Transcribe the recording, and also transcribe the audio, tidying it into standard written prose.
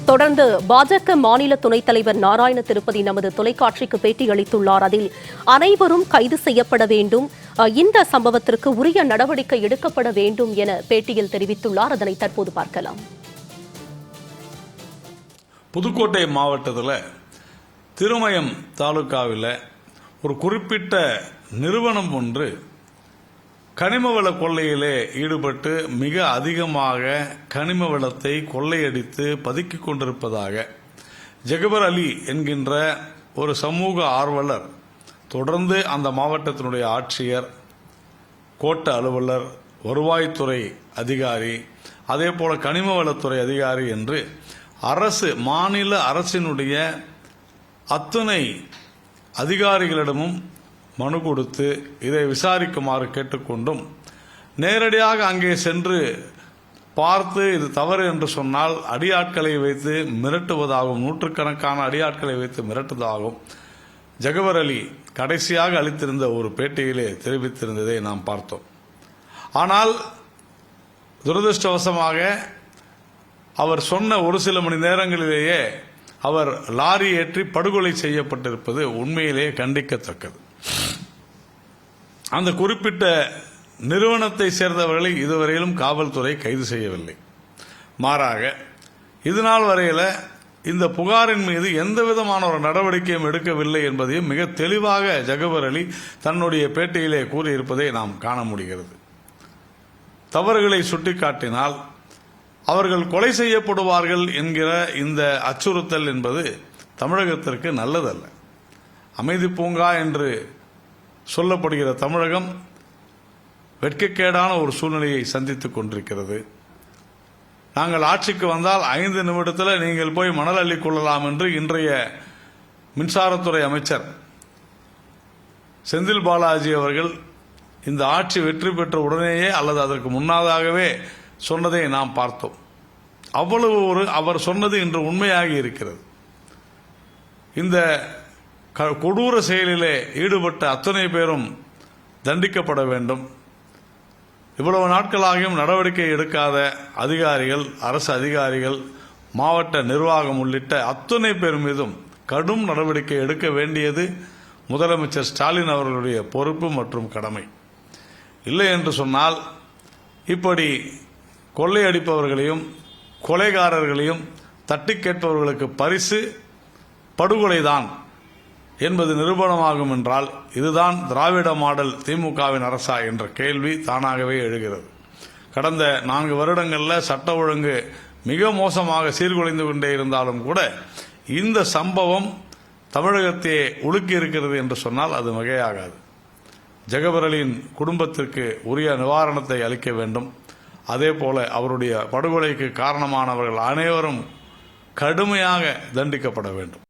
தொடர்ந்து பாஜக மாநில துணைத் தலைவர் நாராயண திருப்பதி நமது தொலைக்காட்சிக்கு பேட்டியளித்துள்ளார். அதில் அனைவரும் கைது செய்யப்பட வேண்டும், இந்த சம்பவத்திற்கு உரிய நடவடிக்கை எடுக்கப்பட வேண்டும் என பேட்டியில் தெரிவித்துள்ளார். அதனை தற்போது பார்க்கலாம். புதுக்கோட்டை மாவட்டத்தில் திருமயம் தாலுகாவில் ஒரு குறிப்பிட்ட நிறுவனம் ஒன்று கனிமவள கொள்ளையிலே ஈடுபட்டு மிக அதிகமாக கனிம வளத்தை கொள்ளையடித்து பதுக்கிக் கொண்டிருப்பதாக ஜெகபர் அலி என்கின்ற ஒரு சமூக ஆர்வலர் தொடர்ந்து அந்த மாவட்டத்தினுடைய ஆட்சியர், கோட்ட அலுவலர், வருவாய்த்துறை அதிகாரி, அதே போல கனிமவளத்துறை அதிகாரி என்று மாநில அரசினுடைய அத்தனை அதிகாரிகளிடமும் மனு கொடுத்து இதை விசாரிக்குமாறு கேட்டுக்கொண்டும், நேரடியாக அங்கே சென்று பார்த்து இது தவறு என்று சொன்னால் அடியாட்களை வைத்து மிரட்டுவதாகவும், நூற்றுக்கணக்கான அடியாட்களை வைத்து மிரட்டுவதாகவும் ஜெகபர் அலி கடைசியாக அளித்திருந்த ஒரு பேட்டியிலே தெரிவித்திருந்ததை நாம் பார்த்தோம். ஆனால் துரதிருஷ்டவசமாக அவர் சொன்ன ஒரு சில மணி நேரங்களிலேயே அவர் லாரி ஏற்றி படுகொலை செய்யப்பட்டிருப்பது உண்மையிலேயே கண்டிக்கத்தக்கது. அந்த குறிப்பிட்ட நிறுவனத்தை சேர்ந்தவர்களை இதுவரையிலும் காவல்துறை கைது செய்யவில்லை. மாறாக இதுநாள் வரையில இந்த புகாரின் மீது எந்த விதமான ஒரு நடவடிக்கையும் எடுக்கவில்லை என்பதையும் மிக தெளிவாக ஜெகபர் அலி தன்னுடைய பேட்டியிலே கூறியிருப்பதை நாம் காண முடிகிறது. தவறுகளை சுட்டிக்காட்டினால் அவர்கள் கொலை செய்யப்படுவார்கள் என்கிற இந்த அச்சுறுத்தல் என்பது தமிழகத்திற்கு நல்லதல்ல. அமைதி பூங்கா என்று சொல்லப்படுகிற தமிழகம் வெட்கக்கேடான ஒரு சூழ்நிலையை சந்தித்துக் கொண்டிருக்கிறது. நாங்கள் ஆட்சிக்கு வந்தால் 5 நிமிடத்தில் நீங்கள் போய் மணல் அள்ளிக் கொள்ளலாம் என்று இன்றைய மின்சாரத்துறை அமைச்சர் செந்தில் பாலாஜி அவர்கள் இந்த ஆட்சி வெற்றி பெற்ற உடனேயே அல்லது அதற்கு முன்னதாகவே சொன்னதை நாம் பார்த்தோம். அவ்வளவு அவர் சொன்னது இன்று உண்மையாகி இருக்கிறது. இந்த கொடூர செயலிலே ஈடுபட்ட அத்தனை பேரும் தண்டிக்கப்பட வேண்டும். இவ்வளவு நாட்களாகியும் நடவடிக்கை எடுக்காத அதிகாரிகள், அரசு அதிகாரிகள், மாவட்ட நிர்வாகம் உள்ளிட்ட அத்தனை பேர் மீதும் கடும் நடவடிக்கை எடுக்க வேண்டியது முதலமைச்சர் ஸ்டாலின் அவர்களுடைய பொறுப்பு மற்றும் கடமை. இல்லை என்று சொன்னால் இப்படி கொள்ளையடிப்பவர்களையும் கொலைகாரர்களையும் தட்டி கேட்பவர்களுக்கு பரிசு படுகொலைதான் என்பது நிரூபணமாகும் என்றால் இதுதான் திராவிட மாடல் திமுகவின் அரசா என்ற கேள்வி தானாகவே எழுகிறது. கடந்த 4 வருடங்களில் சட்ட ஒழுங்கு மிக மோசமாக சீர்குலைந்து கொண்டே இருந்தாலும் கூட இந்த சம்பவம் தமிழகத்தை உலுக்கி இருக்கிறது என்று சொன்னால் அது மிகையாகாது. ஜெகபர் அலியின் குடும்பத்திற்கு உரிய நிவாரணத்தை அளிக்க வேண்டும். அதே போல அவருடைய படுகொலைக்கு காரணமானவர்கள் அனைவரும் கடுமையாக தண்டிக்கப்பட வேண்டும்.